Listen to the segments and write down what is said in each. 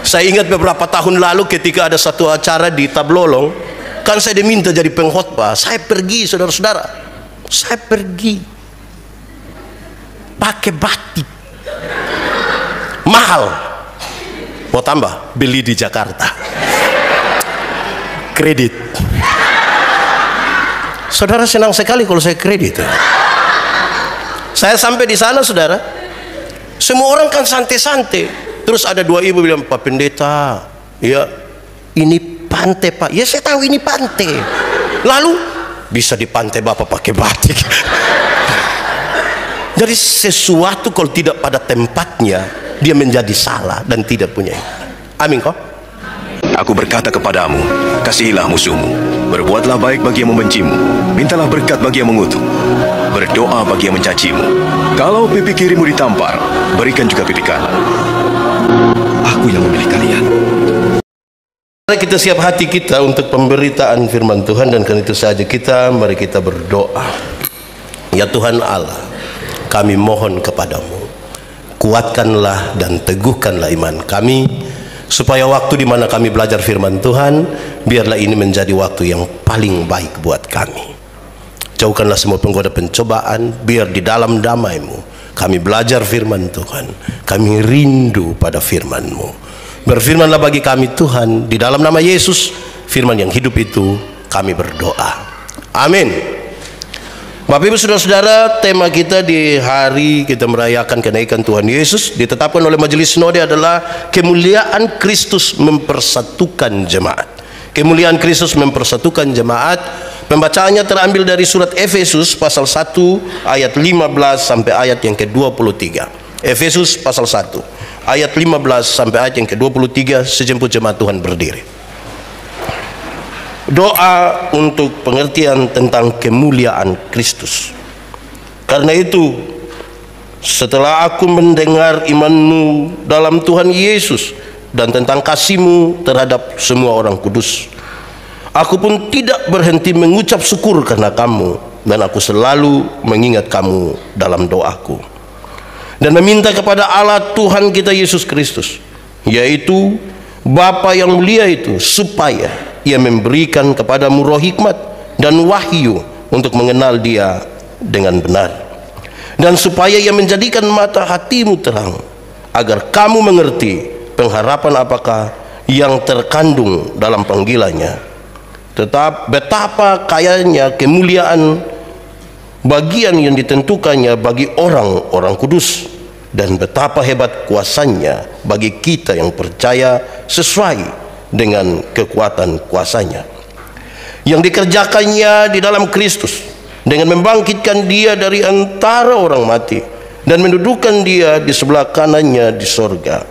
Saya ingat beberapa tahun lalu ketika ada satu acara di Tablolong, kan saya diminta jadi pengkhotbah. Saya pergi, saudara-saudara. Saya pergi pakai batik mahal. Mau tambah, beli di Jakarta, kredit. Saudara senang sekali kalau saya kredit. Saya sampai di sana, saudara, semua orang kan santai-santai. Terus ada dua ibu bilang, Pak Pendeta, ya ini pantai Pak. Ya saya tahu ini pantai. Lalu bisa di pantai Bapak pakai batik. Jadi sesuatu kalau tidak pada tempatnya, dia menjadi salah dan tidak punya iman. Amin kok. Aku berkata kepadamu, kasihilah musuhmu, berbuatlah baik bagi yang membencimu, mintalah berkat bagi yang mengutuk, berdoa bagi yang mencacimu. Kalau pipi kirimu ditampar, berikan juga pipi kanan. Aku yang memilih kalian. Kita siap hati kita untuk pemberitaan firman Tuhan, dan karena itu saja mari kita berdoa. Ya Tuhan Allah, kami mohon kepadamu, kuatkanlah dan teguhkanlah iman kami, supaya waktu di mana kami belajar firman Tuhan, biarlah ini menjadi waktu yang paling baik buat kami. Jauhkanlah semua penggoda pencobaan, biar di dalam damai-Mu kami belajar firman Tuhan. Kami rindu pada firman-Mu. Berfirmanlah bagi kami Tuhan, di dalam nama Yesus, firman yang hidup itu kami berdoa. Amin. Bapak Ibu saudara-saudara, tema kita di hari kita merayakan kenaikan Tuhan Yesus ditetapkan oleh Majelis Sinode adalah kemuliaan Kristus mempersatukan jemaat. Kemuliaan Kristus mempersatukan jemaat. Pembacaannya terambil dari surat Efesus pasal 1 ayat 15 sampai ayat yang ke-23. Efesus pasal 1 ayat 15 sampai ayat yang ke-23. Sejemput jemaat Tuhan berdiri. Doa untuk pengertian tentang kemuliaan Kristus. Karena itu, setelah aku mendengar imanmu dalam Tuhan Yesus dan tentang kasih-Mu terhadap semua orang kudus, aku pun tidak berhenti mengucap syukur karena kamu, dan aku selalu mengingat kamu dalam doaku, dan meminta kepada Allah Tuhan kita Yesus Kristus, yaitu Bapa yang mulia itu, supaya Ia memberikan kepadamu roh hikmat dan wahyu untuk mengenal Dia dengan benar, dan supaya Ia menjadikan mata hatimu terang, agar kamu mengerti pengharapan apakah yang terkandung dalam panggilannya, tetap betapa kayanya kemuliaan bagian yang ditentukannya bagi orang-orang kudus, dan betapa hebat kuasanya bagi kita yang percaya sesuai dengan kekuatan kuasanya yang dikerjakannya di dalam Kristus, dengan membangkitkan Dia dari antara orang mati dan mendudukan Dia di sebelah kanannya di sorga,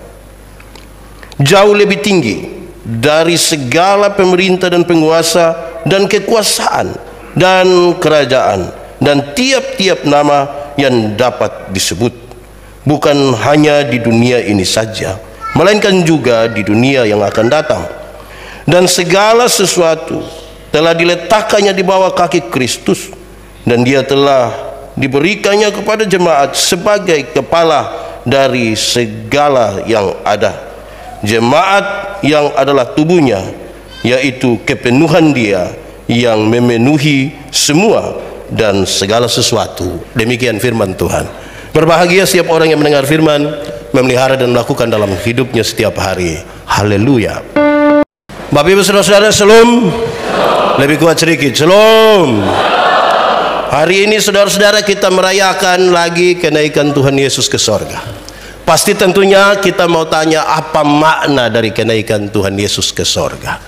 jauh lebih tinggi dari segala pemerintah dan penguasa dan kekuasaan dan kerajaan dan tiap-tiap nama yang dapat disebut, bukan hanya di dunia ini saja, melainkan juga di dunia yang akan datang. Dan segala sesuatu telah diletakkannya di bawah kaki Kristus, dan Dia telah diberikannya kepada jemaat sebagai kepala dari segala yang ada. Jemaat yang adalah tubuhnya, yaitu kepenuhan Dia yang memenuhi semua dan segala sesuatu. Demikian firman Tuhan. Berbahagia setiap orang yang mendengar firman, memelihara dan melakukan dalam hidupnya setiap hari. Haleluya. Bapak Ibu saudara-saudara, shalom. Lebih kuat sedikit, shalom. Hari ini saudara-saudara kita merayakan lagi kenaikan Tuhan Yesus ke sorga. Pasti tentunya kita mau tanya, apa makna dari kenaikan Tuhan Yesus ke sorga?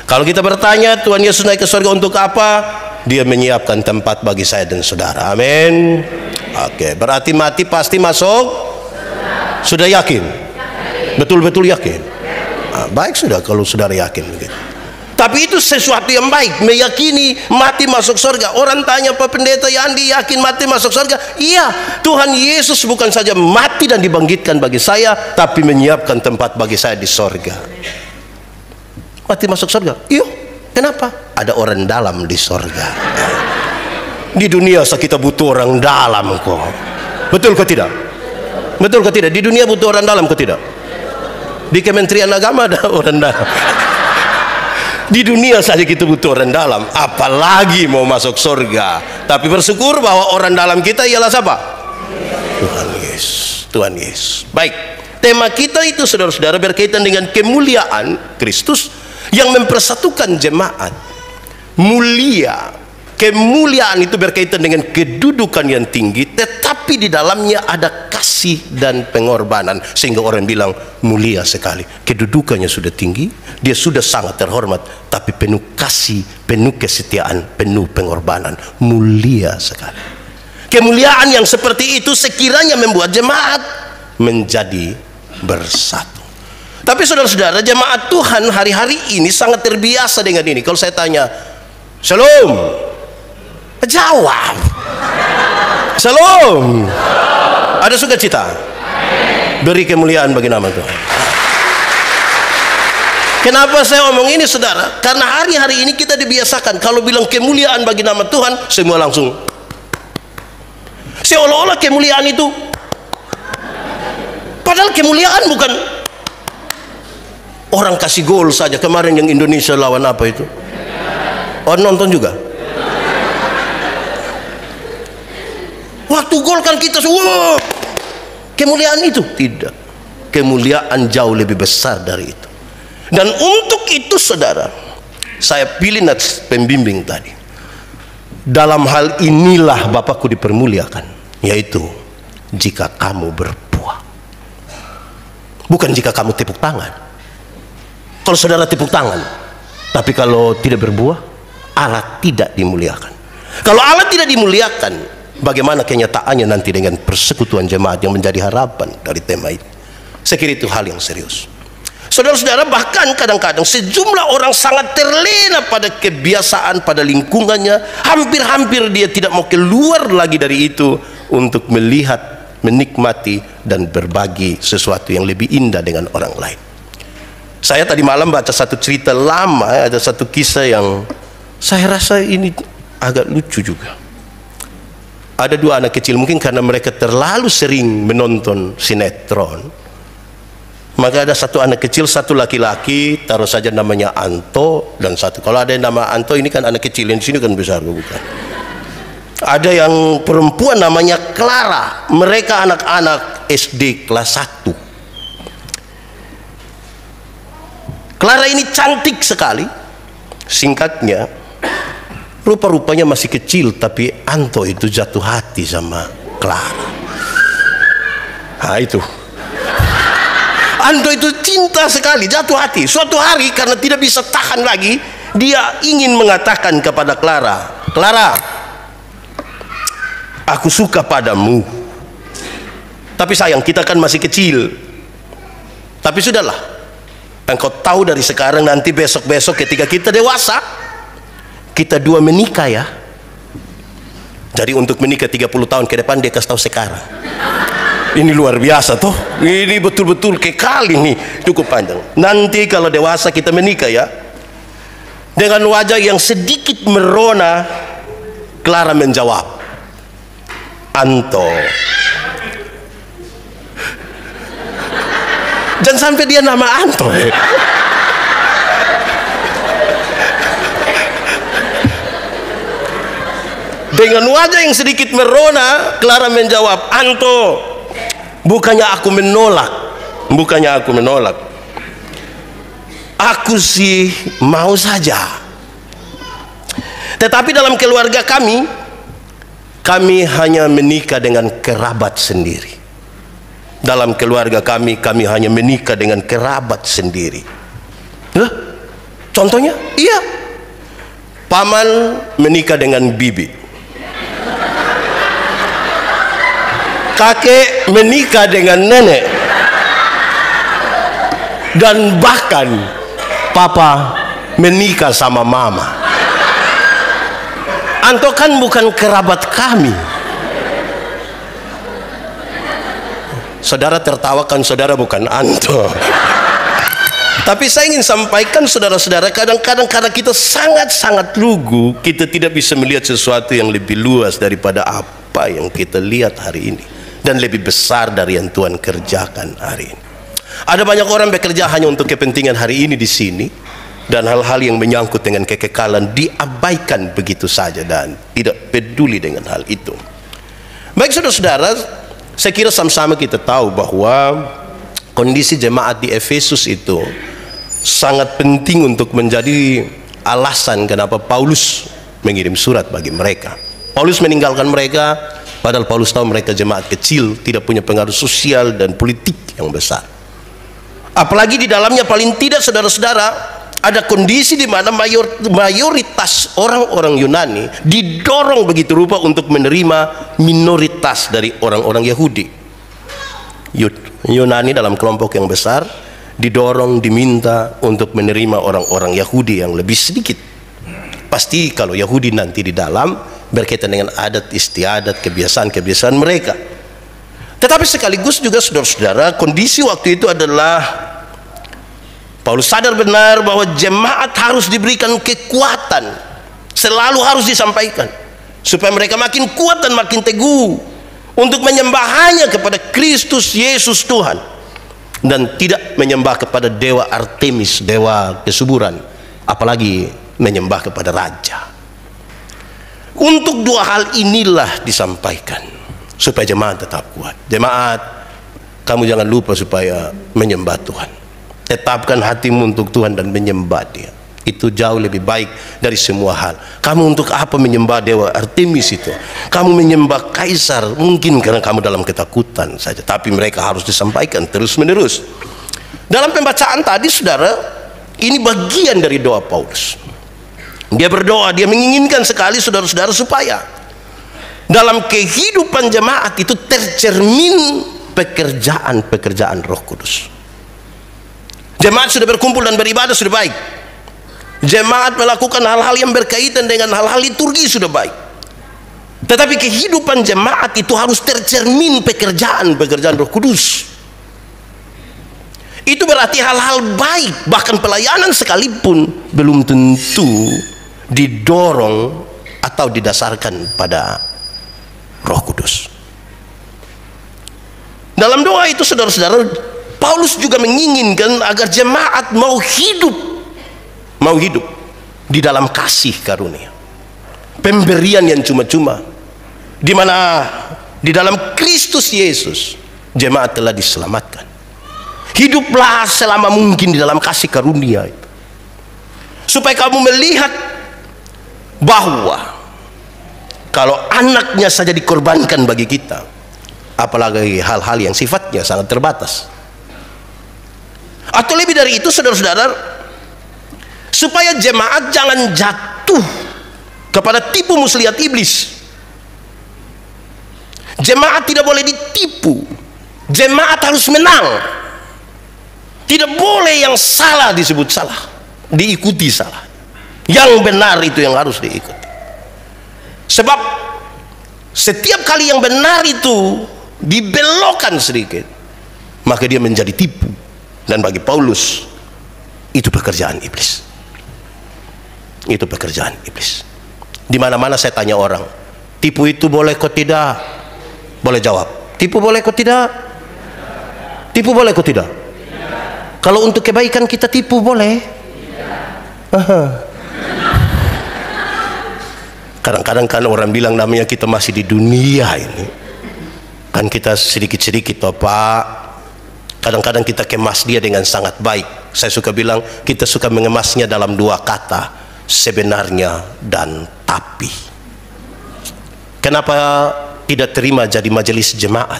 Kalau kita bertanya, Tuhan Yesus naik ke sorga untuk apa? Dia menyiapkan tempat bagi saya dan saudara. Amin. Oke, berarti mati pasti masuk. Sudah yakin? Betul-betul yakin? Nah, baik sudah kalau saudara yakin begitu. Tapi itu sesuatu yang baik, meyakini mati masuk surga. Orang tanya, Pak Pendeta Yandi yakin mati masuk surga? Iya, Tuhan Yesus bukan saja mati dan dibangkitkan bagi saya, tapi menyiapkan tempat bagi saya di surga. Mati masuk surga? Iya. Kenapa? Ada orang dalam di surga. Di dunia kita butuh orang dalam kok. Betul ke tidak? Betul ke tidak? Di dunia butuh orang dalam ke tidak? Di Kementerian Agama ada orang dalam. Di dunia saja kita butuh orang dalam, apalagi mau masuk surga. Tapi bersyukur bahwa orang dalam kita ialah siapa? Tuhan Yesus. Tuhan Yesus. Baik, tema kita itu saudara-saudara berkaitan dengan kemuliaan Kristus yang mempersatukan jemaat. Mulia, kemuliaan itu berkaitan dengan kedudukan yang tinggi, tetapi di dalamnya ada kasih dan pengorbanan, sehingga orang bilang mulia sekali. Kedudukannya sudah tinggi, dia sudah sangat terhormat, tapi penuh kasih, penuh kesetiaan, penuh pengorbanan. Mulia sekali. Kemuliaan yang seperti itu sekiranya membuat jemaat menjadi bersatu. Tapi saudara-saudara, jemaat Tuhan hari-hari ini sangat terbiasa dengan ini. Kalau saya tanya, Shalom, jawab, Shalom. Ada sukacita? Beri kemuliaan bagi nama Tuhan. Kenapa saya omong ini, saudara? Karena hari-hari ini kita dibiasakan kalau bilang kemuliaan bagi nama Tuhan, semua langsung. Seolah-olah kemuliaan itu, padahal kemuliaan bukan orang kasih gol saja. Kemarin yang Indonesia lawan apa itu? Oh, nonton juga. Waktu gol kan kita semua. Kemuliaan itu tidak. Kemuliaan jauh lebih besar dari itu. Dan untuk itu saudara, saya pilih pembimbing tadi. Dalam hal inilah Bapakku dipermuliakan, yaitu jika kamu berbuah. Bukan jika kamu tepuk tangan. Kalau saudara tepuk tangan, tapi kalau tidak berbuah, Allah tidak dimuliakan. Kalau Allah tidak dimuliakan, bagaimana kenyataannya nanti dengan persekutuan jemaat yang menjadi harapan dari tema ini? Saya kira itu hal yang serius. Saudara-saudara, bahkan kadang-kadang sejumlah orang sangat terlena pada kebiasaan, pada lingkungannya. Hampir-hampir dia tidak mau keluar lagi dari itu untuk melihat, menikmati, dan berbagi sesuatu yang lebih indah dengan orang lain. Saya tadi malam baca satu cerita lama, ada satu kisah yang saya rasa ini agak lucu juga. Ada dua anak kecil, mungkin karena mereka terlalu sering menonton sinetron, maka ada satu anak kecil, satu laki-laki, taruh saja namanya Anto, dan satu, kalau ada yang nama Anto ini kan anak kecil, yang di sini kan besar, bukan? Ada yang perempuan namanya Clara. Mereka anak-anak SD kelas 1. Clara ini cantik sekali. Singkatnya, rupa-rupanya masih kecil, tapi Anto itu jatuh hati sama Clara. Nah itu, Anto itu cinta sekali, jatuh hati. Suatu hari karena tidak bisa tahan lagi, dia ingin mengatakan kepada Clara, Clara, aku suka padamu. Tapi sayang, kita kan masih kecil. Tapi sudahlah, engkau tahu dari sekarang, nanti besok-besok ketika kita dewasa, kita dua menikah ya. Jadi untuk menikah 30 tahun ke depan, dia kasih tahu sekarang. Ini luar biasa toh. Ini betul-betul kekal ini, cukup panjang. Nanti kalau dewasa kita menikah ya. Dengan wajah yang sedikit merona, Clara menjawab, Anto. Jangan sampai dia nama Anto. Dengan wajah yang sedikit merona, Clara menjawab, Anto, bukannya aku menolak, aku sih mau saja. Tetapi dalam keluarga kami hanya menikah dengan kerabat sendiri. Dalam keluarga kami hanya menikah dengan kerabat sendiri. Contohnya, iya, paman menikah dengan bibi, kakek menikah dengan nenek, dan bahkan papa menikah sama mama. Anto kan bukan kerabat kami. Saudara tertawakan, saudara bukan Anto. Tapi saya ingin sampaikan saudara-saudara, kadang-kadang karena kita sangat-sangat lugu, kita tidak bisa melihat sesuatu yang lebih luas daripada apa yang kita lihat hari ini, dan lebih besar dari yang Tuhan kerjakan hari ini. Ada banyak orang bekerja hanya untuk kepentingan hari ini di sini, dan hal-hal yang menyangkut dengan kekekalan diabaikan begitu saja dan tidak peduli dengan hal itu. Baik saudara-saudara, saya kira sama-sama kita tahu bahwa kondisi jemaat di Efesus itu sangat penting untuk menjadi alasan kenapa Paulus mengirim surat bagi mereka. Paulus meninggalkan mereka, padahal Paulus tahu mereka jemaat kecil, tidak punya pengaruh sosial dan politik yang besar. Apalagi di dalamnya paling tidak saudara-saudara, ada kondisi di mana mayoritas orang-orang Yunani didorong begitu rupa untuk menerima minoritas dari orang-orang Yahudi. Yunani dalam kelompok yang besar didorong, diminta untuk menerima orang-orang Yahudi yang lebih sedikit. Pasti kalau Yahudi nanti di dalam berkaitan dengan adat istiadat, kebiasaan-kebiasaan mereka. Tetapi sekaligus juga saudara-saudara, kondisi waktu itu adalah Paulus sadar benar bahwa jemaat harus diberikan kekuatan, selalu harus disampaikan, supaya mereka makin kuat dan makin teguh untuk menyembah hanya kepada Kristus Yesus Tuhan, dan tidak menyembah kepada dewa Artemis, dewa kesuburan, apalagi menyembah kepada raja. Untuk dua hal inilah disampaikan supaya jemaat tetap kuat. Jemaat, kamu jangan lupa supaya menyembah Tuhan. Tetapkan hatimu untuk Tuhan dan menyembah Dia. Itu jauh lebih baik dari semua hal. Kamu untuk apa menyembah dewa Artemis itu? Kamu menyembah kaisar mungkin karena kamu dalam ketakutan saja, tapi mereka harus disampaikan terus menerus. Dalam pembacaan tadi saudara, ini bagian dari doa Paulus. Dia berdoa, dia menginginkan sekali saudara-saudara supaya dalam kehidupan jemaat itu tercermin pekerjaan-pekerjaan Roh Kudus. Jemaat sudah berkumpul dan beribadah sudah baik. Jemaat melakukan hal-hal yang berkaitan dengan hal-hal liturgi sudah baik. Tetapi kehidupan jemaat itu harus tercermin pekerjaan-pekerjaan Roh Kudus. Itu berarti hal-hal baik, bahkan pelayanan sekalipun belum tentu didorong atau didasarkan pada Roh Kudus. Dalam doa itu saudara-saudara, Paulus juga menginginkan agar jemaat mau hidup di dalam kasih karunia, pemberian yang cuma-cuma, di mana di dalam Kristus Yesus jemaat telah diselamatkan. Hiduplah selama mungkin di dalam kasih karunia itu, supaya kamu melihat bahwa kalau anaknya saja dikorbankan bagi kita, apalagi hal-hal yang sifatnya sangat terbatas. Atau lebih dari itu saudara-saudara, supaya jemaat jangan jatuh kepada tipu muslihat iblis. Jemaat tidak boleh ditipu. Jemaat harus menang. Tidak boleh yang salah disebut salah, diikuti salah. Yang benar itu yang harus diikuti. Sebab setiap kali yang benar itu dibelokkan sedikit, maka dia menjadi tipu. Dan bagi Paulus itu pekerjaan iblis. Itu pekerjaan iblis. Di mana-mana saya tanya orang, tipu itu boleh kok tidak? Boleh jawab, tipu boleh kok tidak? Tipu boleh kok tidak? Kalau untuk kebaikan kita tipu boleh? Kadang-kadang kan orang bilang namanya kita masih di dunia ini, kan kita sedikit-sedikit toh Pak. Kadang-kadang kita kemas dia dengan sangat baik. Saya suka bilang kita suka mengemasnya dalam dua kata, sebenarnya dan tapi. Kenapa tidak terima jadi majelis jemaat?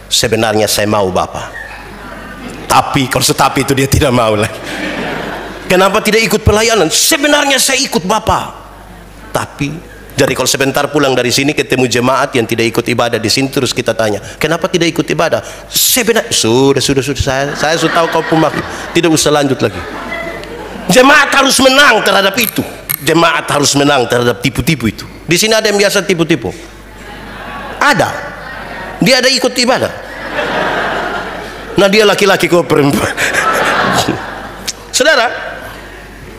Sebenarnya saya mau Bapak, tapi kalau setapi itu dia tidak mau lagi. Kenapa tidak ikut pelayanan? Sebenarnya saya ikut Bapak, tapi jadi kalau sebentar pulang dari sini ketemu jemaat yang tidak ikut ibadah di sini, terus kita tanya, kenapa tidak ikut ibadah? Sebenarnya sudah saya sudah tahu kau pemakai, tidak usah lanjut lagi. Jemaat harus menang terhadap itu. Jemaat harus menang terhadap tipu-tipu itu. Di sini ada yang biasa tipu-tipu? Ada. Dia ada ikut ibadah. Nah dia laki-laki kau perempuan. Saudara,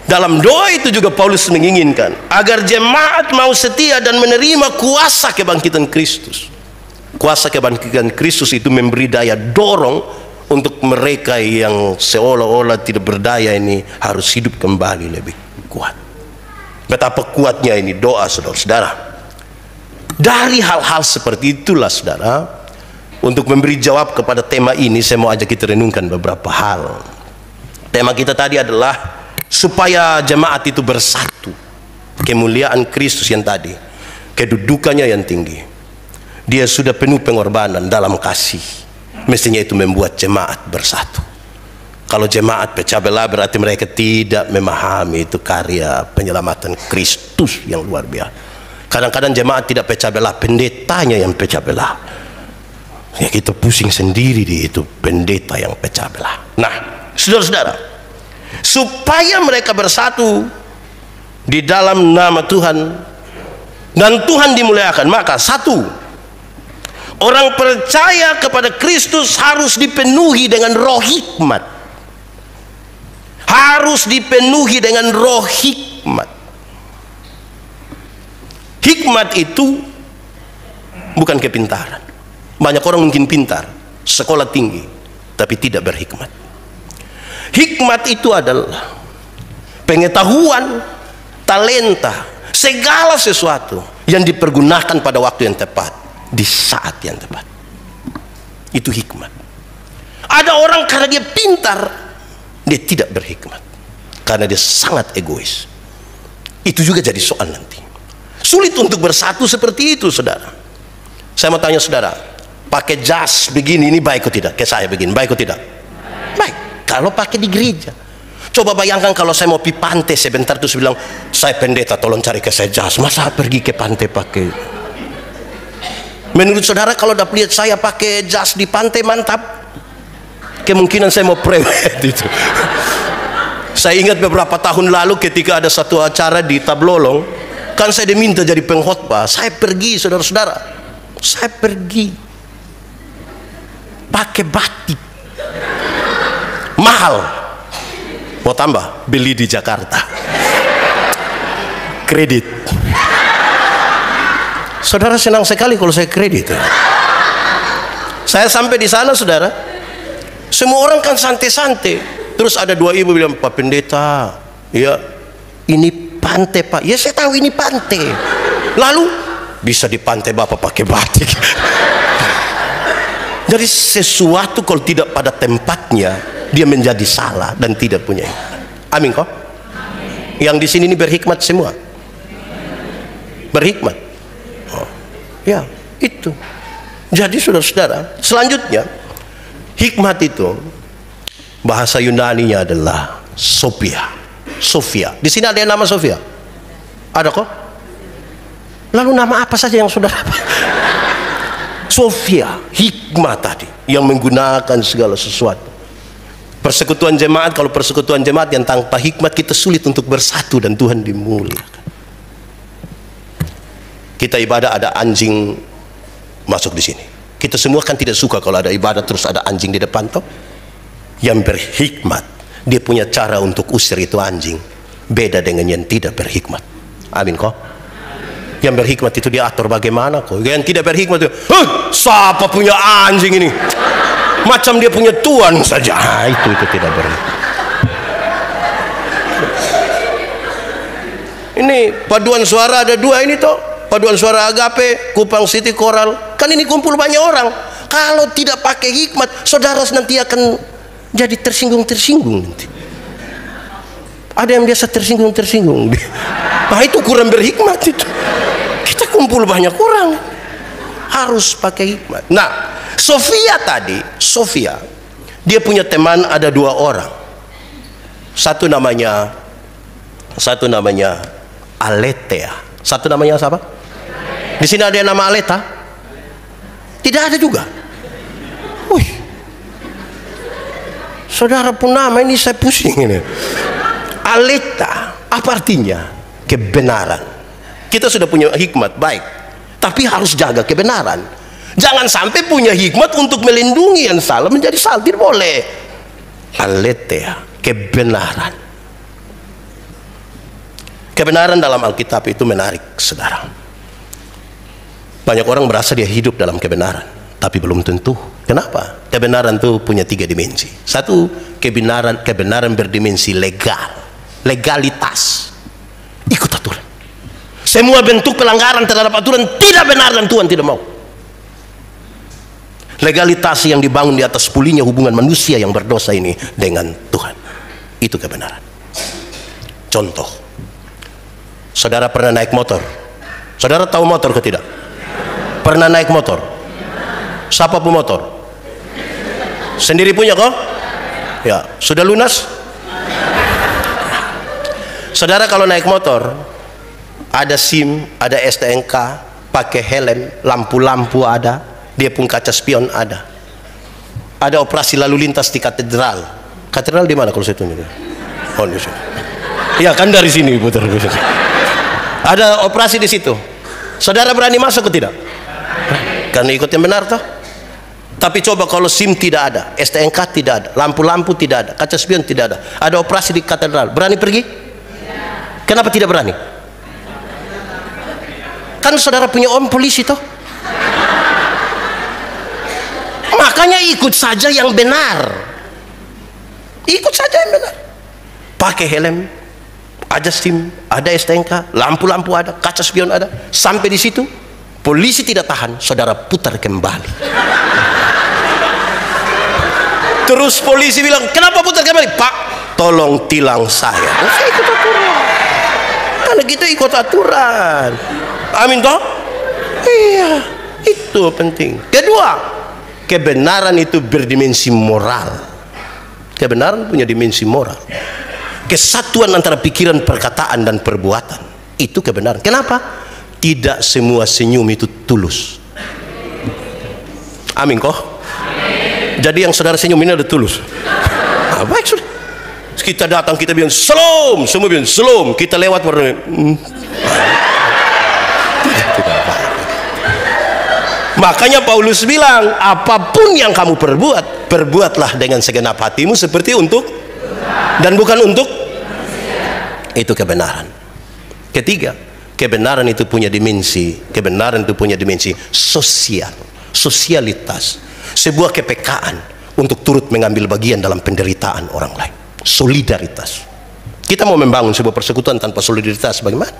dalam doa itu juga Paulus menginginkan agar jemaat mau setia dan menerima kuasa kebangkitan Kristus. Kuasa kebangkitan Kristus itu memberi daya dorong untuk mereka yang seolah-olah tidak berdaya ini harus hidup kembali lebih kuat. Betapa kuatnya ini doa saudara-saudara. Dari hal-hal seperti itulah saudara, untuk memberi jawab kepada tema ini saya mau ajak kita renungkan beberapa hal. Tema kita tadi adalah supaya jemaat itu bersatu. Kemuliaan Kristus yang tadi, kedudukannya yang tinggi, dia sudah penuh pengorbanan dalam kasih. Mestinya itu membuat jemaat bersatu. Kalau jemaat pecah belah berarti mereka tidak memahami itu karya penyelamatan Kristus yang luar biasa. Kadang-kadang jemaat tidak pecah belah, pendetanya yang pecah belah. Ya kita pusing sendiri di itu pendeta yang pecah belah. Nah, saudara-saudara, supaya mereka bersatu di dalam nama Tuhan dan Tuhan dimuliakan, maka satu, orang percaya kepada Kristus harus dipenuhi dengan roh hikmat. Harus dipenuhi dengan roh hikmat. Hikmat itu bukan kepintaran. Banyak orang mungkin pintar, sekolah tinggi, tapi tidak berhikmat. Hikmat itu adalah pengetahuan, talenta, segala sesuatu yang dipergunakan pada waktu yang tepat, di saat yang tepat. Itu hikmat. Ada orang karena dia pintar, dia tidak berhikmat karena dia sangat egois. Itu juga jadi soal nanti. Sulit untuk bersatu seperti itu saudara. Saya mau tanya saudara, pakai jas begini ini baik atau tidak? Kayak saya begini, baik atau tidak? Baik. Kalau pakai di gereja, coba bayangkan kalau saya mau pergi pantai sebentar terus bilang, saya pendeta tolong cari ke saya jas. Masa pergi ke pantai pakai? Menurut saudara kalau udah lihat saya pakai jas di pantai mantap, kemungkinan saya mau prewed itu. Saya ingat beberapa tahun lalu ketika ada satu acara di Tablolong, kan saya diminta jadi pengkhotbah. Saya pergi saudara-saudara, saya pergi pakai batik mahal. Mau tambah, beli di Jakarta, kredit. Saudara senang sekali kalau saya kredit. Saya sampai di sana saudara, semua orang kan santai-santai. Terus ada dua ibu bilang, Pak Pendeta, ya ini pantai Pak. Ya saya tahu ini pantai. Lalu bisa di pantai Bapak pakai batik. Jadi sesuatu kalau tidak pada tempatnya, dia menjadi salah dan tidak punya hikmat. Amin kok? Amin. Yang di sini ini berhikmat semua. Berhikmat. Oh, ya itu. Jadi saudara-saudara, selanjutnya hikmat itu bahasa Yunaninya adalah Sophia. Sophia. Di sini ada yang nama Sophia? Ada kok? Lalu nama apa saja yang saudara? Sophia, hikmat tadi yang menggunakan segala sesuatu. Persekutuan jemaat, kalau persekutuan jemaat yang tanpa hikmat kita sulit untuk bersatu dan Tuhan dimuliakan. Kita ibadah ada anjing masuk di sini. Kita semua kan tidak suka kalau ada ibadah terus ada anjing di depan toh. Yang berhikmat, dia punya cara untuk usir itu anjing, beda dengan yang tidak berhikmat. Amin kok? Yang berhikmat itu dia atur bagaimana kok. Yang tidak berhikmat itu, siapa punya anjing ini? Macam dia punya tuan saja. Itu tidak berhikmat. Ini paduan suara ada dua ini toh. Paduan suara Agape, Kupang City Koral. Kan ini kumpul banyak orang. Kalau tidak pakai hikmat, saudara nanti akan jadi tersinggung-tersinggung nanti. Ada yang biasa tersinggung-tersinggung. Nah itu kurang berhikmat itu. Kita kumpul banyak orang, harus pakai hikmat. Nah, Sophia tadi, Sophia, dia punya teman ada dua orang. Satu namanya Aletheia. Satu namanya siapa? Di sini ada yang nama Aleta? Tidak ada juga. Wih. Saudara pun nama ini saya pusing ini. Aleta, apa artinya? Kebenaran. Kita sudah punya hikmat, baik. Tapi harus jaga kebenaran. Jangan sampai punya hikmat untuk melindungi yang salah menjadi salah, tidak boleh. Aletheia, kebenaran. Kebenaran dalam Alkitab itu menarik, saudara. Banyak orang merasa dia hidup dalam kebenaran, tapi belum tentu. Kenapa? kebenaran itu punya 3 dimensi. Satu, kebenaran berdimensi legal, legalitas, ikut aturan. Semua bentuk pelanggaran terhadap aturan tidak benar dan Tuhan tidak mau. Legalitas yang dibangun di atas pulihnya hubungan manusia yang berdosa ini dengan Tuhan, itu kebenaran. Contoh, saudara pernah naik motor? Saudara tahu motor ke tidak? Pernah naik motor? Siapa pemotor? Sendiri punya kok? Ya, sudah lunas? Saudara kalau naik motor, ada SIM, ada STNK, pakai helm, lampu-lampu ada, dia pun kaca spion ada. Ada operasi lalu lintas di katedral. Katedral di mana kalau saya tunjuk? Oh, di sini. Ya kan dari sini putar. Ada operasi di situ. Saudara berani masuk ke tidak? Karena ikut yang benar toh. Tapi coba kalau SIM tidak ada, STNK tidak ada, lampu-lampu tidak ada, kaca spion tidak ada, ada operasi di katedral, berani pergi? Kenapa tidak berani? Kan saudara punya om polisi toh. Makanya ikut saja yang benar. Ikut saja yang benar. Pakai helm, ada SIM, ada STNK, lampu-lampu ada, kaca spion ada. Sampai di situ, polisi tidak tahan, saudara putar kembali. Terus polisi bilang, kenapa putar kembali? Pak, tolong tilang saya. Saya ikut aturan. Karena kita ikut aturan. Amin toh? Iya, itu penting. Kedua, kebenaran itu berdimensi moral. Kebenaran punya dimensi moral. Kesatuan antara pikiran, perkataan, dan perbuatan. Itu kebenaran. Kenapa? Tidak semua senyum itu tulus. Amin kok? Jadi yang saudara senyum ini ada tulus. Nah, baik sudah. Kita datang, kita bilang shalom, semua bilang shalom. Kita lewat makanya Paulus bilang, apapun yang kamu perbuat, perbuatlah dengan segenap hatimu seperti untuk dan bukan untuk. Itu kebenaran. Ketiga, kebenaran itu punya dimensi. Kebenaran itu punya dimensi sosial, sosialitas. Sebuah kepekaan untuk turut mengambil bagian dalam penderitaan orang lain. Solidaritas. Kita mau membangun sebuah persekutuan tanpa solidaritas bagaimana?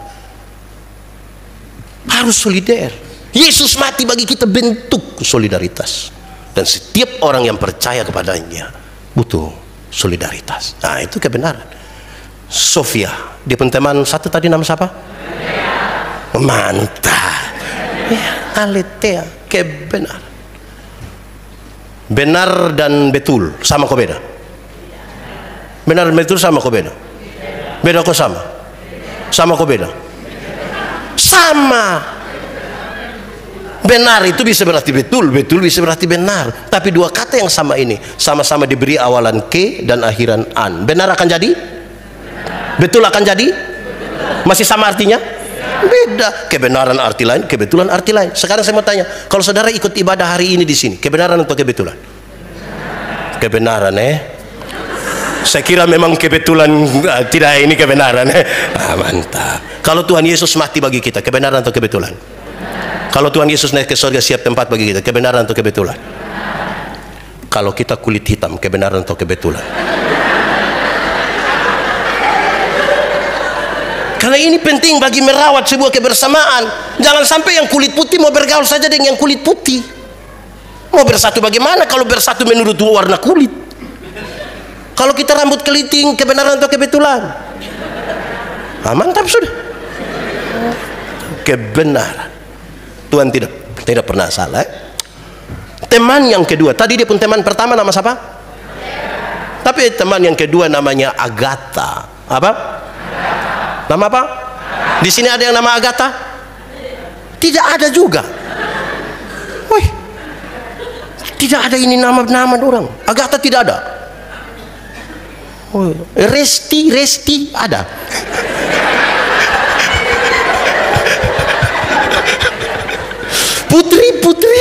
Harus solider. Yesus mati bagi kita, bentuk solidaritas. Dan setiap orang yang percaya kepadanya butuh solidaritas. Nah, itu kebenaran. Sofia, dia pun teman satu tadi nama siapa? Mantap. Ya, Aletea, kebenaran. Benar dan betul sama kok beda? Benar dan betul sama kok beda? Beda kok sama? Sama kok beda? Sama. Benar itu bisa berarti betul, betul bisa berarti benar. Tapi dua kata yang sama ini sama-sama diberi awalan ke dan akhiran an. Benar akan jadi? Betul akan jadi? Masih sama artinya? Beda. Kebenaran arti lain, kebetulan arti lain. Sekarang saya mau tanya, kalau saudara ikut ibadah hari ini di sini, kebenaran atau kebetulan? Kebenaran, Saya kira memang kebetulan, tidak, ini kebenaran, mantap. Kalau Tuhan Yesus mati bagi kita, kebenaran atau kebetulan? Kalau Tuhan Yesus naik ke surga siap tempat bagi kita, kebenaran atau kebetulan? Kalau kita kulit hitam, kebenaran atau kebetulan? Karena ini penting bagi merawat sebuah kebersamaan. Jangan sampai yang kulit putih mau bergaul saja dengan yang kulit putih. Mau bersatu bagaimana kalau bersatu menurut warna kulit? Kalau kita rambut keriting, kebenaran atau kebetulan? Mantap sudah. Kebenaran. Tuhan tidak pernah salah. Teman yang kedua, tadi dia pun teman pertama nama siapa? Tapi teman yang kedua namanya Agatha. Apa? Nama apa? Di sini ada yang nama Agatha? Tidak ada juga. Wih, tidak ada ini nama-nama orang. Agatha tidak ada. Resti ada. Putri.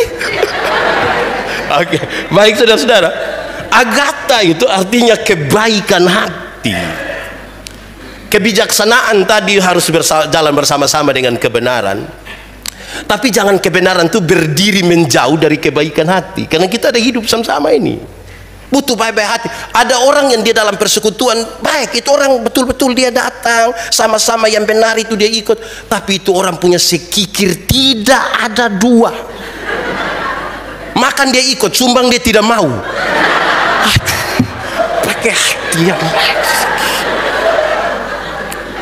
Oke, baik saudara-saudara. Agatha itu artinya kebaikan hati. Kebijaksanaan tadi harus jalan bersama-sama dengan kebenaran. Tapi jangan kebenaran itu berdiri menjauh dari kebaikan hati, karena kita ada hidup sama-sama ini. Butuh baik-baik hati. Ada orang yang dia dalam persekutuan baik, itu orang betul-betul dia datang sama-sama yang benar itu dia ikut, tapi itu orang punya sekikir tidak ada dua. Makan dia ikut, sumbang dia tidak mau. Aduh, pakai hati yang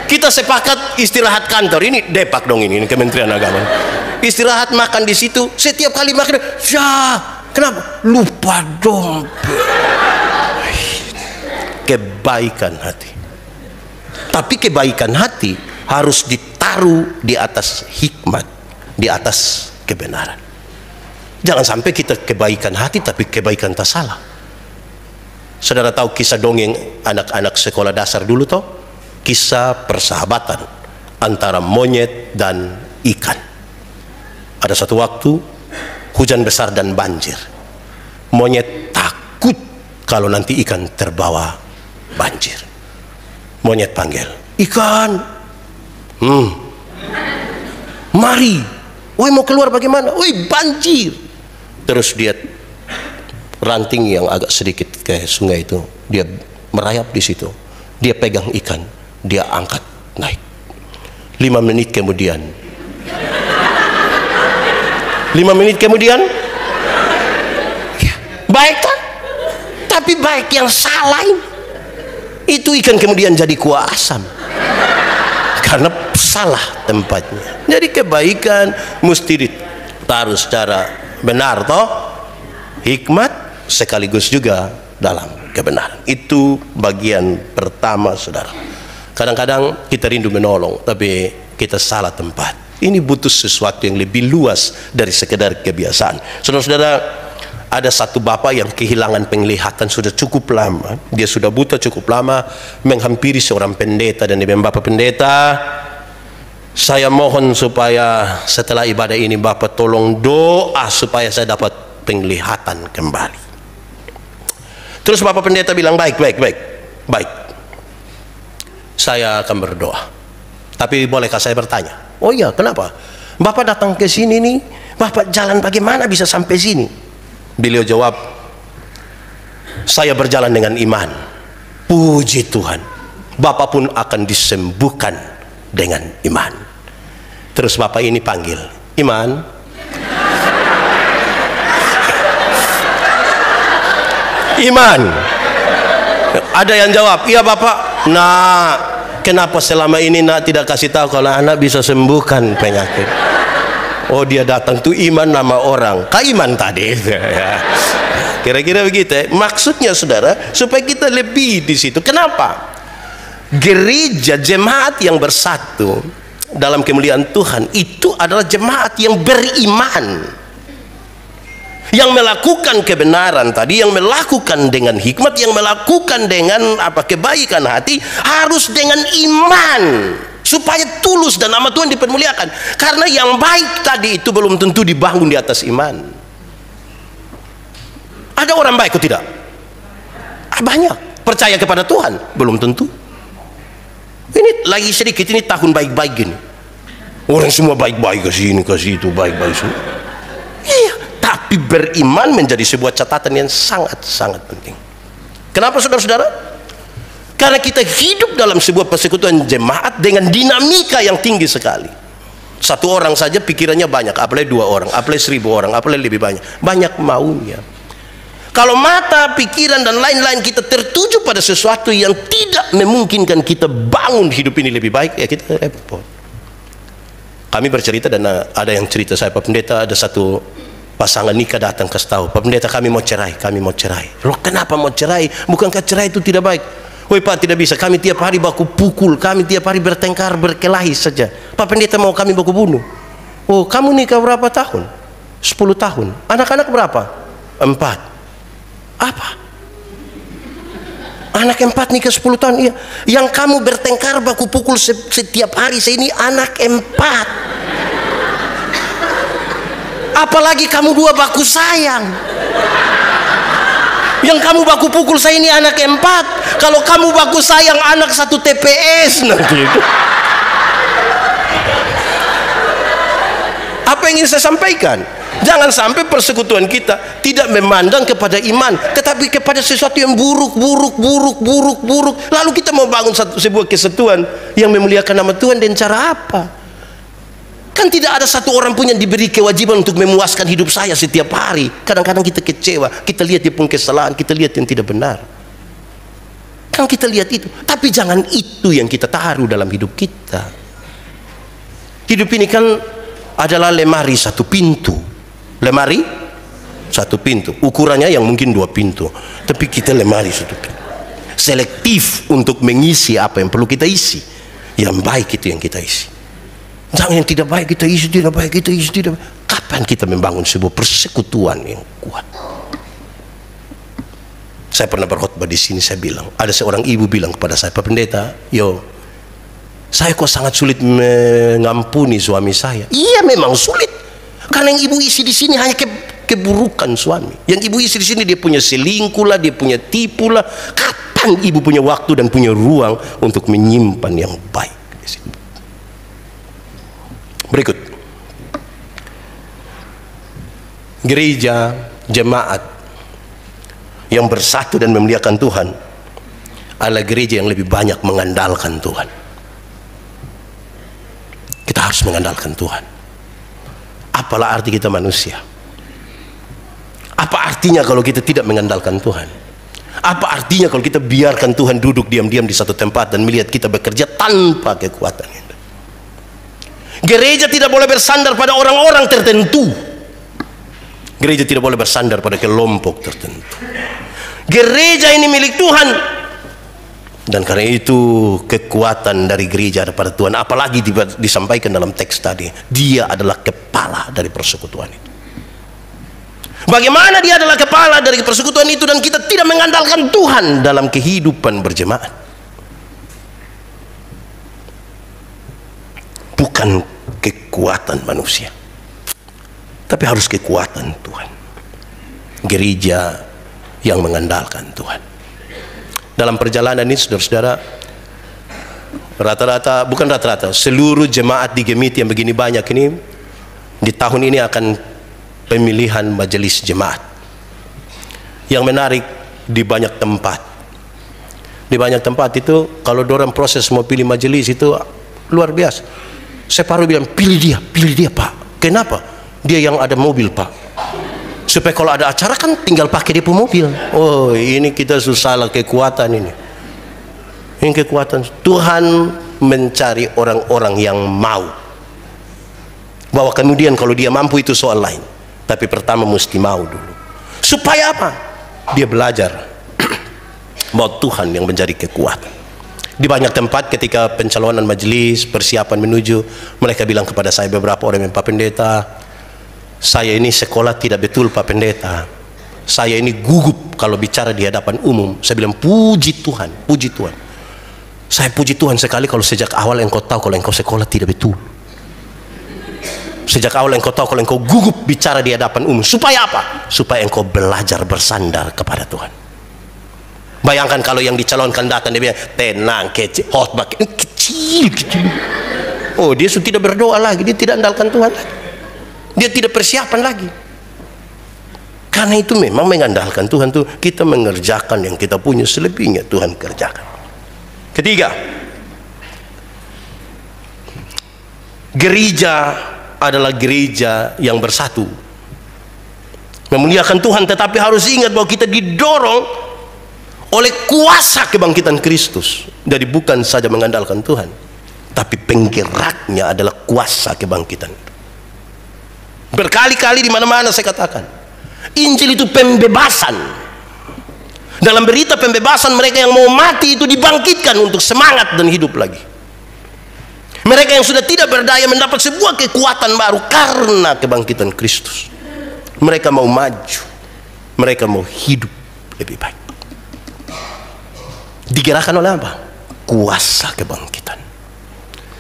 kita sepakat istirahat kantor, ini Depak dong, ini Kementerian Agama. Istirahat makan di situ, setiap kali makan, ya kenapa? Lupa dompet. Kebaikan hati. Tapi kebaikan hati harus ditaruh di atas hikmat, di atas kebenaran. Jangan sampai kita kebaikan hati tapi kebaikan tak salah. Saudara tahu kisah dongeng anak-anak sekolah dasar dulu toh? Kisah persahabatan antara monyet dan ikan. Ada satu waktu hujan besar dan banjir. Monyet takut kalau nanti ikan terbawa banjir. Monyet panggil, ikan, mari, woi mau keluar bagaimana? Woi banjir. Terus dia ranting yang agak sedikit ke sungai itu, dia merayap di situ, dia pegang ikan, dia angkat naik. 5 menit kemudian, 5 menit kemudian, ya, baik kan? Tapi baik yang salah itu ikan kemudian jadi kuah asam karena salah tempatnya. Jadi kebaikan mesti ditaruh secara benar toh, hikmat sekaligus juga dalam kebenaran. Itu bagian pertama, saudara. Kadang-kadang kita rindu menolong tapi kita salah tempat. Ini butuh sesuatu yang lebih luas dari sekedar kebiasaan. Saudara-saudara, ada satu bapak yang kehilangan penglihatan sudah cukup lama. Dia sudah buta cukup lama, menghampiri seorang pendeta dan dia bilang, Bapak pendeta, saya mohon supaya setelah ibadah ini Bapak tolong doa supaya saya dapat penglihatan kembali. Terus Bapak pendeta bilang, baik. Saya akan berdoa. Tapi bolehkah saya bertanya? Oh iya, kenapa? Bapak datang ke sini nih, Bapak jalan bagaimana bisa sampai sini? Beliau jawab, saya berjalan dengan iman. Puji Tuhan, Bapak pun akan disembuhkan dengan iman. Terus Bapak ini panggil, Iman. Iman. Ada yang jawab, iya Bapak. Nah, kenapa selama ini nak tidak kasih tahu kalau anak bisa sembuhkan penyakit? Oh, dia datang tuh Iman nama orang, Kak Iman tadi. Kira-kira begitu. Maksudnya saudara, supaya kita lebih di situ. Kenapa? Gereja jemaat yang bersatu dalam kemuliaan Tuhan itu adalah jemaat yang beriman, yang melakukan kebenaran tadi, yang melakukan dengan hikmat, yang melakukan dengan kebaikan hati, harus dengan iman supaya tulus dan nama Tuhan dipermuliakan. Karena yang baik tadi itu belum tentu dibangun di atas iman. Ada orang baik atau tidak? Banyak. Percaya kepada Tuhan belum tentu. Ini lagi sedikit, ini tahun baik-baik gini, orang semua baik-baik, kasih ini kasih itu, baik-baik semua. Iya, tapi beriman menjadi sebuah catatan yang sangat-sangat penting. Kenapa saudara-saudara? Karena kita hidup dalam sebuah persekutuan jemaat dengan dinamika yang tinggi sekali. Satu orang saja pikirannya banyak, apalagi 2 orang, apalagi 1000 orang, apalagi lebih banyak maunya. Kalau mata, pikiran dan lain-lain kita tertuju pada sesuatu yang tidak memungkinkan kita bangun hidup ini lebih baik, ya kita repot. Kami bercerita dan ada yang cerita saya, Pak Pendeta, ada satu pasangan nikah datang kasih tahu, Pak Pendeta kami mau cerai. Loh kenapa mau cerai? Bukankah cerai itu tidak baik? Woi Pak, tidak bisa, kami tiap hari baku pukul, kami tiap hari bertengkar, berkelahi saja. Pak Pendeta mau kami baku bunuh. Oh, kamu nikah berapa tahun? 10 tahun. Anak-anak berapa? 4. Apa? Anak 4 nikah 10 tahun. Iya. Yang kamu bertengkar baku pukul setiap hari saya ini anak 4. Apalagi kamu 2 baku sayang. Yang kamu baku pukul saya ini anak 4. Kalau kamu baku sayang anak 1 TPS nanti itu. Apa yang ingin saya sampaikan? Jangan sampai persekutuan kita tidak memandang kepada iman, tetapi kepada sesuatu yang buruk. Lalu kita mau bangun sebuah kesatuan yang memuliakan nama Tuhan dengan cara apa? Kan tidak ada satu orang pun yang diberi kewajiban untuk memuaskan hidup saya setiap hari. Kadang-kadang kita kecewa, kita lihat dia pun kesalahan, kita lihat yang tidak benar. Kan kita lihat itu, tapi jangan itu yang kita taruh dalam hidup kita. Hidup ini kan adalah lemari satu pintu. Lemari satu pintu. Ukurannya yang mungkin 2 pintu. Tapi kita lemari satu pintu. Selektif untuk mengisi apa yang perlu kita isi. Yang baik itu yang kita isi. Jangan yang tidak baik kita isi, tidak baik kita isi, tidak baik. Kapan kita membangun sebuah persekutuan yang kuat? Saya pernah berkhotbah di sini, saya bilang, ada seorang ibu bilang kepada saya, Pak Pendeta, saya kok sangat sulit mengampuni suami saya. Iya, memang sulit. Karena yang ibu isi di sini hanya keburukan suami. Yang ibu isi di sini dia punya selingkuh lah, dia punya tipu lah. Kapan ibu punya waktu dan punya ruang untuk menyimpan yang baik di sini? Berikut. Gereja, jemaat yang bersatu dan memuliakan Tuhan adalah gereja yang lebih banyak mengandalkan Tuhan. Kita harus mengandalkan Tuhan. Apalah arti kita manusia? Apa artinya kalau kita tidak mengandalkan Tuhan? Apa artinya kalau kita biarkan Tuhan duduk diam-diam di satu tempat dan melihat kita bekerja tanpa kekuatan? Gereja tidak boleh bersandar pada orang-orang tertentu. Gereja tidak boleh bersandar pada kelompok tertentu. Gereja ini milik Tuhan. Dan karena itu kekuatan dari gereja ada pada Tuhan. Apalagi disampaikan dalam teks tadi, dia adalah kepala dari persekutuan itu. Bagaimana dia adalah kepala dari persekutuan itu dan kita tidak mengandalkan Tuhan dalam kehidupan berjemaat? Bukan kekuatan manusia, tapi harus kekuatan Tuhan. Gereja yang mengandalkan Tuhan. Dalam perjalanan ini, saudara-saudara, seluruh jemaat di Gemiti yang begini banyak ini, di tahun ini akan pemilihan majelis jemaat. Yang menarik, di banyak tempat. Di banyak tempat itu, kalau dorang proses mau pilih majelis itu luar biasa. Saya baru bilang, pilih dia Pak. Kenapa? Dia yang ada mobil Pak. Supaya kalau ada acara kan tinggal pakai dia pun mobil. Oh, ini kita susah lah kekuatan ini. Ini kekuatan. Tuhan mencari orang-orang yang mau. Bahwa kemudian kalau dia mampu itu soal lain. Tapi pertama mesti mau dulu. Supaya apa? Dia belajar bahwa Tuhan yang menjadi kekuatan. Di banyak tempat ketika pencalonan majelis, persiapan menuju, mereka bilang kepada saya beberapa orang yang Pak Pendeta, saya ini sekolah tidak betul Pak Pendeta. Saya ini gugup kalau bicara di hadapan umum. Saya bilang puji Tuhan, puji Tuhan. Saya puji Tuhan sekali kalau sejak awal engkau tahu kalau engkau sekolah tidak betul. Sejak awal engkau tahu kalau engkau gugup bicara di hadapan umum. Supaya apa? Supaya engkau belajar bersandar kepada Tuhan. Bayangkan kalau yang dicalonkan datang dia bilang tenang, kecil, khotbah kecil. Oh, dia sudah tidak berdoa lagi, dia tidak andalkan Tuhan lagi. Dia tidak persiapan lagi. Karena itu memang mengandalkan Tuhan tuh kita mengerjakan yang kita punya, selebihnya Tuhan kerjakan. Ketiga, gereja adalah gereja yang bersatu, memuliakan Tuhan, tetapi harus ingat bahwa kita didorong oleh kuasa kebangkitan Kristus. Jadi bukan saja mengandalkan Tuhan, tapi penggeraknya adalah kuasa kebangkitan. Berkali-kali di mana-mana saya katakan, Injil itu pembebasan. Dalam berita pembebasan, mereka yang mau mati itu dibangkitkan untuk semangat dan hidup lagi. Mereka yang sudah tidak berdaya mendapat sebuah kekuatan baru karena kebangkitan Kristus. Mereka mau maju, mereka mau hidup lebih baik. Digerakkan oleh apa? Kuasa kebangkitan.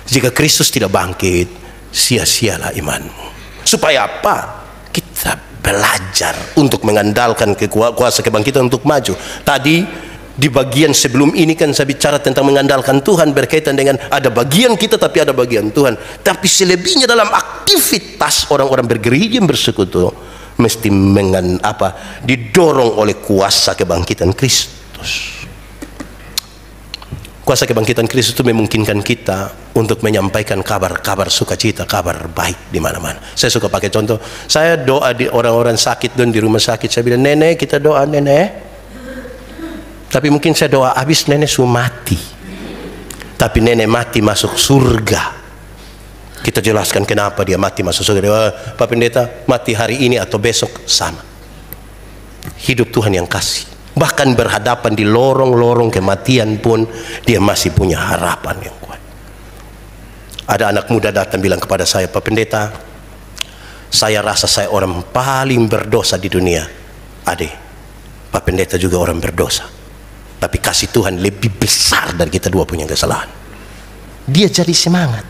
Jika Kristus tidak bangkit, sia-sialah imanmu. Supaya apa? Kita belajar untuk mengandalkan kuasa kebangkitan untuk maju. Tadi Di bagian sebelum ini kan saya bicara tentang mengandalkan Tuhan, berkaitan dengan ada bagian kita tapi ada bagian Tuhan. Tapi selebihnya dalam aktivitas orang-orang bergereja yang bersekutu mesti didorong oleh kuasa kebangkitan Kristus. Kuasa kebangkitan Kristus itu memungkinkan kita untuk menyampaikan kabar-kabar sukacita, kabar baik di mana-mana. Saya suka pakai contoh. Saya doa di orang-orang sakit dan di rumah sakit. Saya bilang, nenek kita doa nenek. Tapi mungkin saya doa habis nenek sudah mati. Tapi nenek mati masuk surga. Kita jelaskan kenapa dia mati masuk surga. Pak Pendeta, mati hari ini atau besok sama. Hidup Tuhan yang kasih. Bahkan berhadapan di lorong-lorong kematian pun dia masih punya harapan yang kuat. Ada anak muda datang bilang kepada saya, Pak Pendeta, saya rasa saya orang paling berdosa di dunia. Adik, Pak Pendeta juga orang berdosa. Tapi kasih Tuhan lebih besar dari kita dua punya kesalahan. Dia jadi semangat.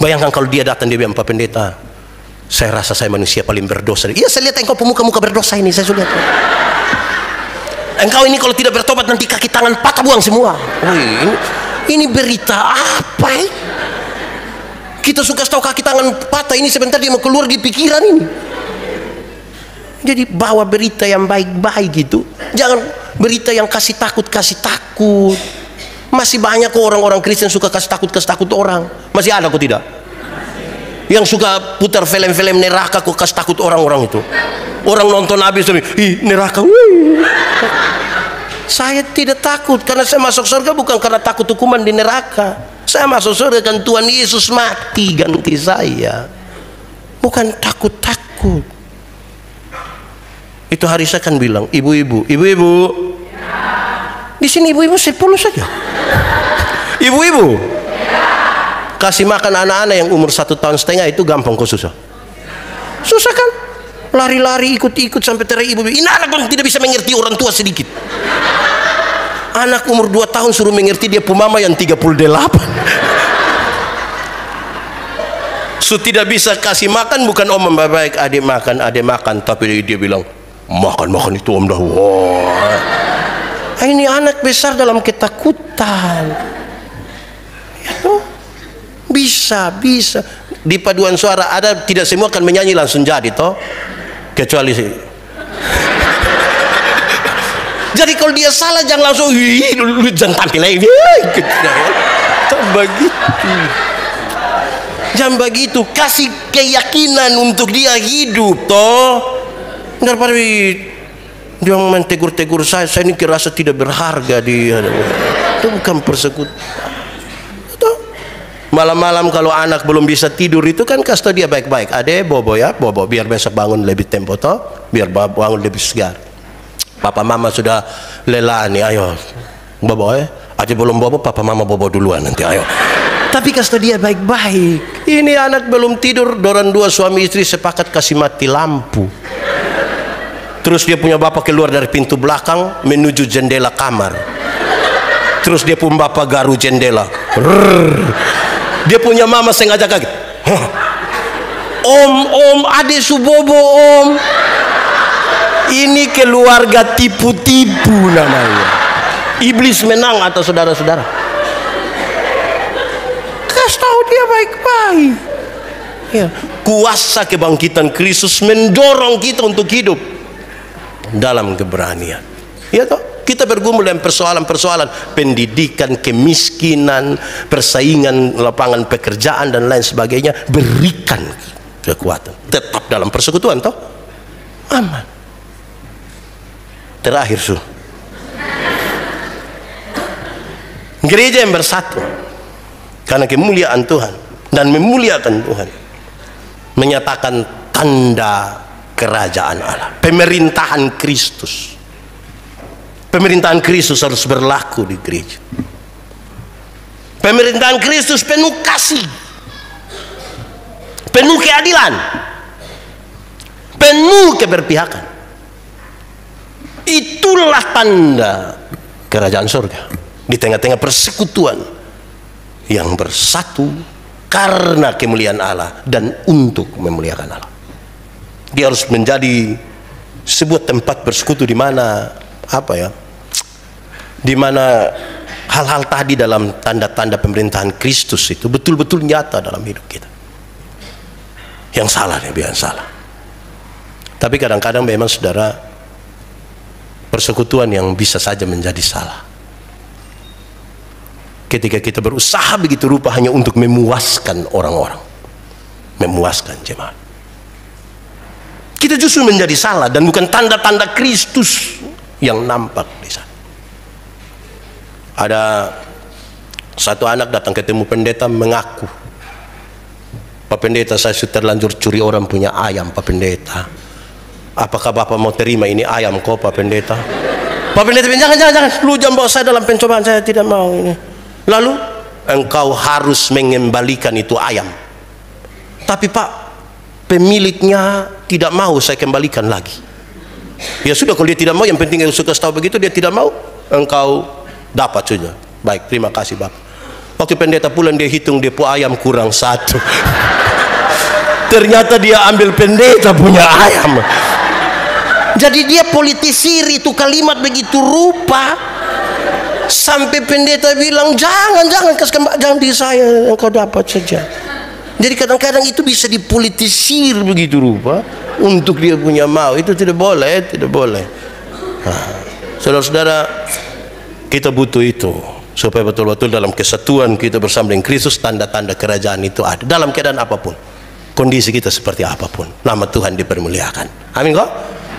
Bayangkan kalau dia datang, dia bilang, Pak Pendeta, saya rasa saya manusia paling berdosa. Iya, saya lihat engkau pemuka-muka berdosa ini, saya sudah lihat. Engkau ini kalau tidak bertobat nanti kaki tangan patah buang semua. Ini berita apa ya? Kita suka tahu kaki tangan patah ini sebentar dia mau keluar di pikiran ini. Jadi bawa berita yang baik-baik gitu. Jangan berita yang kasih takut. Masih banyak kok orang-orang Kristen suka kasih takut orang. Masih ada kok tidak? Yang suka putar film-film neraka kok kasih takut orang-orang itu. Orang nonton habis neraka. Saya tidak takut karena saya masuk surga bukan karena takut hukuman di neraka. Saya masuk surga kan Tuhan Yesus mati ganti saya. Bukan takut. Itu hari saya kan bilang, ibu-ibu. Di sini ibu-ibu 10 saja. Ibu-ibu. Kasih makan anak-anak yang umur 1,5 tahun itu gampang kok susah. Susah kan? Lari-lari ikut-ikut sampai teriak ibu. Ini anak pun tidak bisa mengerti orang tua sedikit. Anak umur 2 tahun suruh mengerti dia pemama yang 38. Tidak bisa kasih makan, bukan om baik adik makan, tapi dia bilang makan itu om dah. Wah, ini anak besar dalam ketakutan. Ya toh? Bisa di paduan suara ada, tidak semua akan menyanyi langsung jadi toh, kecuali sih. Jadi kalau dia salah jangan langsung lu jangan tampil lagi. Jangan begitu, kasih keyakinan untuk dia hidup toh. Daripada dia main tegur-tegur saya ini kerasa tidak berharga dia. Itu bukan persekutuan. Malam-malam kalau anak belum bisa tidur itu kan kasih tahu dia baik-baik. Ade bobo biar besok bangun lebih tempo toh, biar bangun lebih segar. Papa mama sudah lelah nih, ayo bobo Ade belum bobo, papa mama bobo duluan nanti ayo. Tapi kasih tahu dia baik-baik. Ini anak belum tidur, dorang dua suami istri sepakat kasih mati lampu. Terus dia punya bapak keluar dari pintu belakang menuju jendela kamar. Terus dia pun bapak garu jendela. Dia punya mama sengaja kaget. Om, adik subobo om. Ini keluarga tipu-tipu namanya. Iblis menang atas saudara-saudara. Kasih tahu dia baik-baik. Ya. Kuasa kebangkitan Kristus mendorong kita untuk hidup dalam keberanian. Ya toh? Kita bergumul dengan persoalan-persoalan pendidikan, kemiskinan, persaingan lapangan pekerjaan dan lain sebagainya. Berikan kekuatan. Tetap dalam persekutuan toh? Aman. Terakhir gereja yang bersatu karena kemuliaan Tuhan dan memuliakan Tuhan, menyatakan tanda kerajaan Allah, pemerintahan Kristus. Pemerintahan Kristus harus berlaku di gereja. Pemerintahan Kristus penuh kasih, penuh keadilan, penuh keberpihakan. Itulah tanda kerajaan surga di tengah-tengah persekutuan yang bersatu karena kemuliaan Allah dan untuk memuliakan Allah. Dia harus menjadi sebuah tempat bersekutu di mana di mana hal-hal tadi dalam tanda-tanda pemerintahan Kristus itu betul-betul nyata dalam hidup kita. Yang salah nih, biar salah. Tapi kadang-kadang memang saudara, persekutuan yang bisa saja menjadi salah ketika kita berusaha begitu rupa hanya untuk memuaskan orang-orang, memuaskan jemaat. Kita justru menjadi salah dan bukan tanda-tanda Kristus yang nampak di sana. Ada satu anak datang ketemu pendeta mengaku, Pak Pendeta, saya sudah terlanjur curi orang punya ayam, Pak Pendeta. Apakah Bapak mau terima ini ayam kok, Pak Pendeta? Pak Pendeta bilang, jangan, lu jangan bawa saya dalam pencobaan, saya tidak mau ini. Lalu engkau harus mengembalikan itu ayam. Tapi Pak, pemiliknya tidak mau saya kembalikan lagi. Ya sudah, kalau dia tidak mau, yang penting yang suka tahu begitu, dia tidak mau, engkau dapat saja. Baik, terima kasih Bapak. Waktu pendeta pulang, dia hitung dia ayam kurang satu. Ternyata dia ambil pendeta punya ayam. Jadi dia politisir itu kalimat begitu rupa sampai pendeta bilang jangan di saya, engkau dapat saja. Jadi kadang-kadang itu bisa dipolitisir begitu rupa untuk dia punya mau. Itu tidak boleh, tidak boleh. Saudara-saudara, kita butuh itu supaya betul-betul dalam kesatuan kita bersama dengan Kristus, tanda-tanda kerajaan itu ada dalam keadaan apapun, kondisi kita seperti apapun, nama Tuhan dipermuliakan. Amin kok?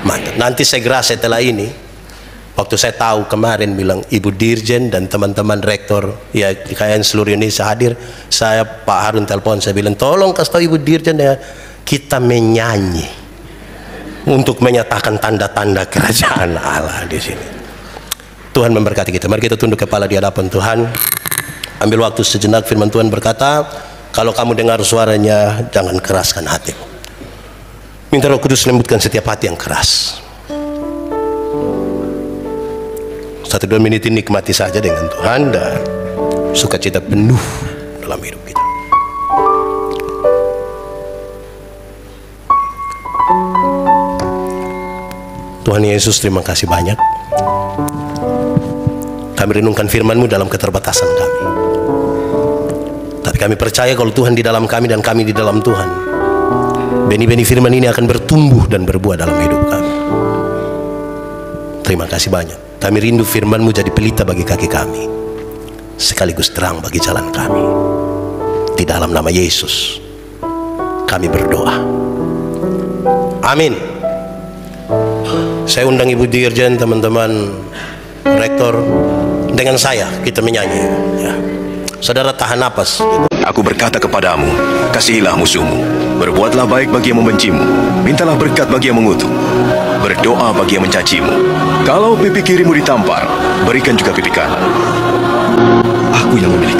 Mantap. Nanti segera setelah ini, waktu saya tahu kemarin bilang Ibu Dirjen dan teman-teman rektor ya kayaknya seluruh Indonesia hadir, saya Pak Harun telepon, saya bilang tolong kasih tahu Ibu Dirjen ya, kita menyanyi untuk menyatakan tanda-tanda kerajaan Allah di sini. Tuhan memberkati kita. Mari kita tunduk kepala di hadapan Tuhan. Ambil waktu sejenak. Firman Tuhan berkata, kalau kamu dengar suaranya, jangan keraskan hatimu. Minta Roh Kudus lembutkan setiap hati yang keras. 1-2 menit ini nikmati saja dengan Tuhan dan sukacita penuh dalam hidup kita. Tuhan Yesus, terima kasih banyak. Kami renungkan firman-Mu dalam keterbatasan kami. Tapi kami percaya kalau Tuhan di dalam kami dan kami di dalam Tuhan, benih-benih firman ini akan bertumbuh dan berbuah dalam hidup kami. Terima kasih banyak. Kami rindu firman-Mu jadi pelita bagi kaki kami, sekaligus terang bagi jalan kami. Di dalam nama Yesus kami berdoa. Amin. Saya undang Ibu Dirjen, teman-teman rektor, dengan saya kita menyanyi ya. Saudara tahan napas gitu. Aku berkata kepadamu, kasihilah musuhmu, berbuatlah baik bagi yang membencimu, mintalah berkat bagi yang mengutuk, berdoa bagi yang mencacimu. Kalau pipi kirimu ditampar, berikan juga pipi kanan. Aku yang memilih